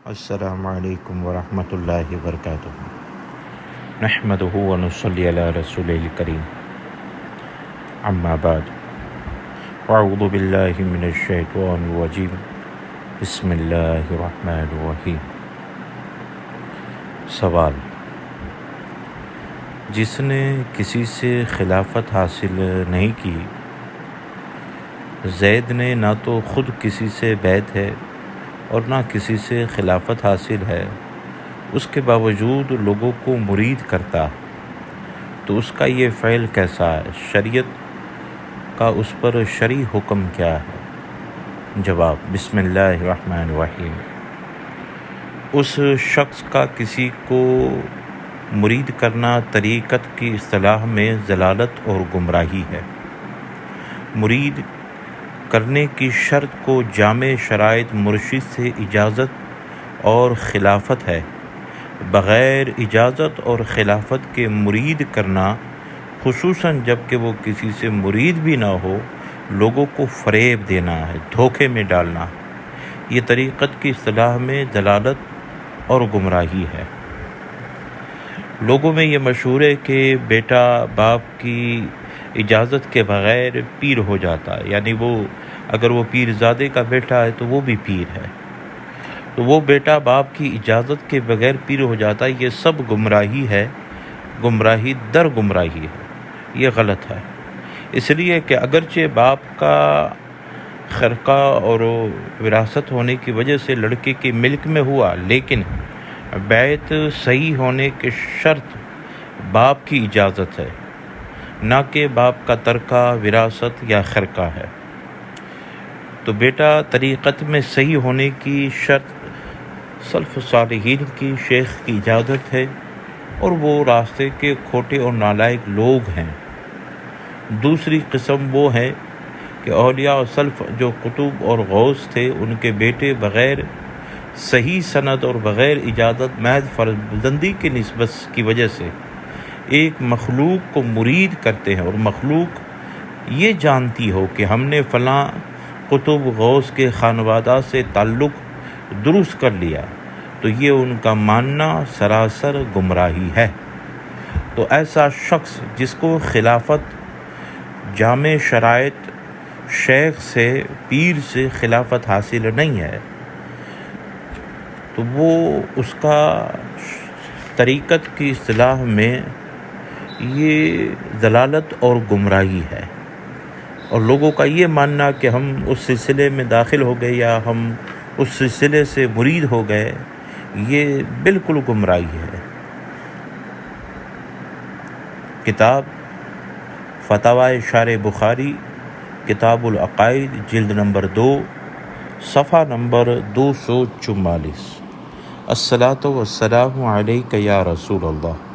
السلام علیکم ورحمۃ اللہ وبرکاتہ۔ نحمدہ ونصلی علی رسول الکریم، اما بعد، اعوذ باللہ من الشیطان الرجیم، بسم اللہ الرحمن الرحیم۔ سوال: جس نے کسی سے خلافت حاصل نہیں کی، زید نے نہ تو خود کسی سے بیعت ہے اور نہ کسی سے خلافت حاصل ہے، اس کے باوجود لوگوں کو مرید کرتا، تو اس کا یہ فعل کیسا ہے؟ شریعت کا اس پر شرعی حکم کیا ہے؟ جواب: بسم اللہ الرحمن الرحیم۔ اس شخص کا کسی کو مرید کرنا طریقت کی اصطلاح میں ضلالت اور گمراہی ہے۔ مرید کرنے کی شرط کو جامع شرائط مرشد سے اجازت اور خلافت ہے۔ بغیر اجازت اور خلافت کے مرید کرنا، خصوصاً جب کہ وہ کسی سے مرید بھی نہ ہو، لوگوں کو فریب دینا ہے، دھوکے میں ڈالنا، یہ طریقت کی اصطلاح میں ضلالت اور گمراہی ہے۔ لوگوں میں یہ مشہور ہے کہ بیٹا باپ کی اجازت کے بغیر پیر ہو جاتا ہے، یعنی اگر وہ پیر زادے کا بیٹا ہے تو وہ بھی پیر ہے، تو وہ بیٹا باپ کی اجازت کے بغیر پیر ہو جاتا ہے۔ یہ سب گمراہی ہے، گمراہی در گمراہی ہے، یہ غلط ہے۔ اس لیے کہ اگرچہ باپ کا خرقہ اور وراثت ہونے کی وجہ سے لڑکے کی ملک میں ہوا، لیکن بیعت صحیح ہونے کی شرط باپ کی اجازت ہے، نہ کہ باپ کا ترکہ، وراثت یا خرقہ ہے۔ تو بیٹا طریقت میں صحیح ہونے کی شرط سلف صالحین کی، شیخ کی اجازت ہے، اور وہ راستے کے کھوٹے اور نالائق لوگ ہیں۔ دوسری قسم وہ ہے کہ اولیاء و سلف جو قطب اور غوث تھے، ان کے بیٹے بغیر صحیح سند اور بغیر اجازت محض فرزندی کی نسبت کی وجہ سے ایک مخلوق کو مرید کرتے ہیں، اور مخلوق یہ جانتی ہو کہ ہم نے فلاں قطب غوث کے خانوادہ سے تعلق درست کر لیا، تو یہ ان کا ماننا سراسر گمراہی ہے۔ تو ایسا شخص جس کو خلافت جامع شرائط شیخ سے، پیر سے خلافت حاصل نہیں ہے، تو وہ اس کا طریقت کی اصطلاح میں یہ ضلالت اور گمراہی ہے، اور لوگوں کا یہ ماننا کہ ہم اس سلسلے میں داخل ہو گئے یا ہم اس سلسلے سے مرید ہو گئے، یہ بالکل گمراہی ہے۔ کتاب فتاوی شارح بخاری، کتاب العقائد، جلد نمبر 2، صفحہ نمبر 244۔ الصلاۃ والسلام علیک یا رسول اللہ۔